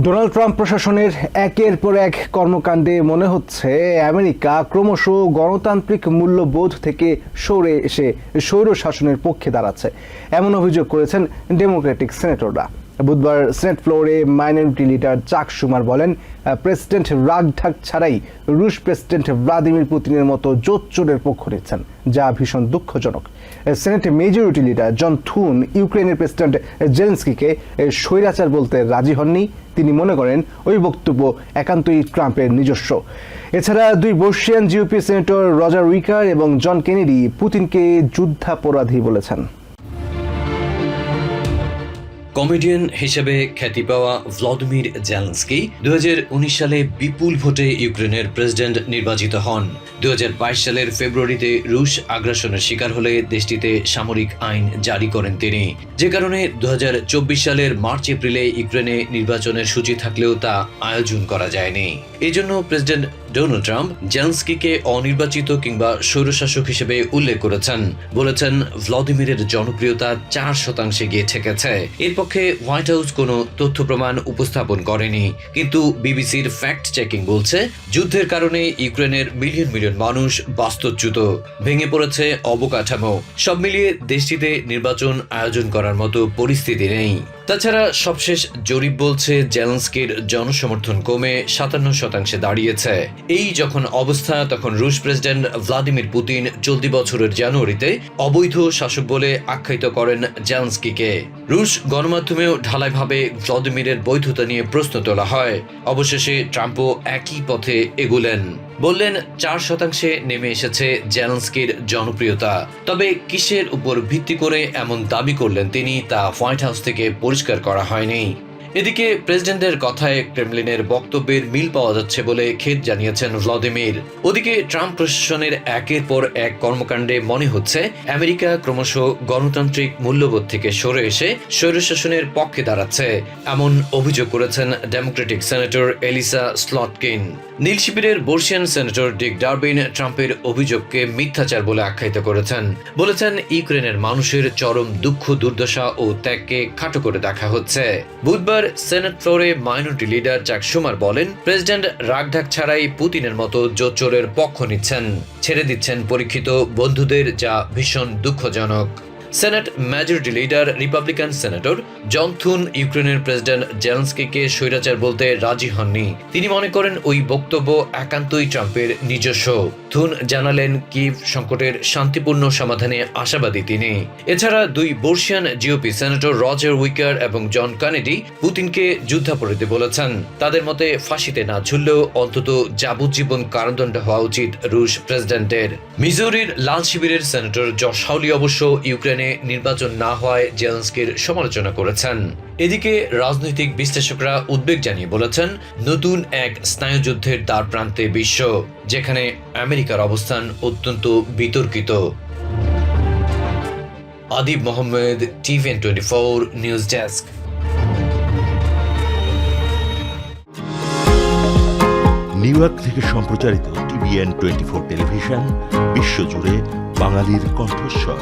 Donald Trump প্রশাসনের একের পর এক কর্মকাণ্ডে মনে হচ্ছে আমেরিকা ক্রমশ গণতান্ত্রিক মূল্যবোধ থেকে সরে এসে স্বৈর শাসনের পক্ষে দাঁড়াচ্ছে, এমন অভিযোগ করেছেন ডেমোক্রেটিক সেনেটররা। বুধবার সেনেট ফ্লোরে মাইনরিটি লিডার চাক শুমার বলেন, প্রেসিডেন্ট রাগঢাক ছাড়াই রুশ প্রেসিডেন্ট ভ্লাদিমির পুতিনের মতো জোচ্চোরের পক্ষ নিচ্ছেন, যা ভীষণ দুঃখজনক। সেনেট মেজরিটি লিডার জন থুন ইউক্রেনের প্রেসিডেন্ট জেলেনস্কিকে স্বৈরাচার বলতে রাজি হননি। তিনি মনে করেন ওই বক্তব্য একান্তই ট্রাম্পের নিজস্ব। এছাড়া দুই বর্ষিয়ান জিওপি সেনেটর রজার উইকার এবং জন কেনেডি পুতিনকে যুদ্ধাপরাধী বলেছেন। কমেডিয়ান হিসেবে খ্যাতি পাওয়া ভ্লাদিমির জেলেনস্কি 2019 সালে বিপুল ভোটে ইউক্রেনের প্রেসিডেন্ট নির্বাচিত হন। 2022 সালের ফেব্রুয়ারিতে রুশ আগ্রাসনের শিকার হলে দেশটিতে সামরিক আইন জারি করেন তিনি, যে কারণে 2024 সালের মার্চ এপ্রিলে ইউক্রেনে নির্বাচনের সূচি থাকলেও তা আয়োজন করা যায়নি। এই জন্য প্রেসিডেন্ট ডোনাল্ড ট্রাম্প জেলেনস্কিকে অনির্বাচিত কিংবা স্বৈরশাসক হিসেবে উল্লেখ করেছেন। বলেছেন, ভ্লাদিমিরের জনপ্রিয়তা 4% গিয়ে ঠেকেছে। এর পক্ষে হোয়াইট হাউস কোনো তথ্য প্রমাণ উপস্থাপন করেনি, কিন্তু বিবিসির ফ্যাক্ট চেকিং বলছে যুদ্ধের কারণে ইউক্রেনের মিলিয়ন মিলিয়ন মানুষ বাস্তুচ্যুত, ভেঙে পড়েছে অবকাঠামো। সব মিলিয়ে দেশটিতে নির্বাচন আয়োজন করার মতো পরিস্থিতি নেই। তাছাড়া সবশেষ জরিপ বলছে জেলেনস্কির জনসমর্থন কমে 57% দাঁড়িয়েছে। এই যখন অবস্থা, তখন রুশ প্রেসিডেন্ট ভ্লাদিমির পুতিন চলতি বছরের জানুয়ারিতে অবৈধ শাসক বলে আখ্যায়িত করেন জেলেনস্কিকে। রুশ গণমাধ্যমেও ঢালাইভাবে ভ্লাদিমিরের বৈধতা নিয়ে প্রশ্ন তোলা হয়। অবশেষে ট্রাম্পও একই পথে এগুলেন, বললেন 4% নেমে এসেছে জেলেনস্কির জনপ্রিয়তা। তবে কিসের উপর ভিত্তি করে এমন দাবি করলেন তিনি, তা হোয়াইট হাউস থেকে পরিষ্কার করা হয়নি। এদিকে প্রেসিডেন্টের কথায় ক্রেমলিনের বক্তব্যের মিল পাওয়া যাচ্ছে বলে খেদ জানিয়েছেন ভ্লাদিমির। ওদিকে ট্রাম্প প্রশাসনের একের পর এক কর্মকাণ্ডে মনে হচ্ছে আমেরিকা ক্রমশ গণতান্ত্রিক মূল্যবোধ থেকে সরে এসে স্বৈরশাসনের পক্ষে দাঁড়াচ্ছে, এমন অভিযোগ করেছেন ডেমোক্রেটিক সেনেটর এলিসা স্লটকিন। নীল শিবিরের বর্ষিয়ান সেনেটর ডিক ডারবিন ট্রাম্পের অভিযোগকে মিথ্যাচার বলে আখ্যায়িত করেছেন। বলেছেন, ইউক্রেনের মানুষের চরম দুঃখ দুর্দশা ও ত্যাগকে খাটো করে দেখা হচ্ছে। বুধবার সেনেট ফ্লোরে মাইনরিটি লিডার চাক শুমার বলেন, প্রেসিডেন্ট রাগঢাক ছাড়াই পুতিনের মতো জোচ্চোরের পক্ষ নিচ্ছেন, ছেড়ে দিচ্ছেন পরীক্ষিত বন্ধুদের, যা ভীষণ দুঃখজনক। Senate majority leader republican senator John Thune ইউক্রেনের প্রেসিডেন্ট জেলেনস্কিকে স্বৈরাচার বলতে রাজি হননি। তিনি মনে করেন ওই বক্তব্য একান্তই ট্রাম্পের নিজস্ব। থুন জানালেন, কিভ সংকটের শান্তিপূর্ণ সমাধানে আশাবাদী তিনি। এছাড়া দুই বর্ষিয়ান জিওপি সেনেটর রজার উইকার এবং জন কেনেডি পুতিনকে যুদ্ধাপরাধী বলেছেন। তাদের মতে ফাঁসিতে না ঝুললেও অন্তত যাবজ্জীবন কারাদণ্ড হওয়া উচিত রুশ প্রেসিডেন্টের। মিজোরির লাল শিবিরের সেনেটর জশ হাউলি অবশ্য ইউক্রেনে নির্বাচন না হওয়ায় জেলেনস্কির সমালোচনা করেছেন। এদিকে রাজনৈতিক বিশ্লেষকরা উদ্বেগ জানিয়ে বলেছেন, নতুন এক স্নায়ুযুদ্ধের দ্বার প্রান্তে বিশ্ব, যেখানে আমেরিকার অবস্থান অত্যন্ত বিতর্কিত। Adib Mohammad, TVN24 news desk. New York থেকে সম্প্রচারিত TVN24 টেলিভিশন বিশ্বজুড়ে বাঙালির কণ্ঠস্বর।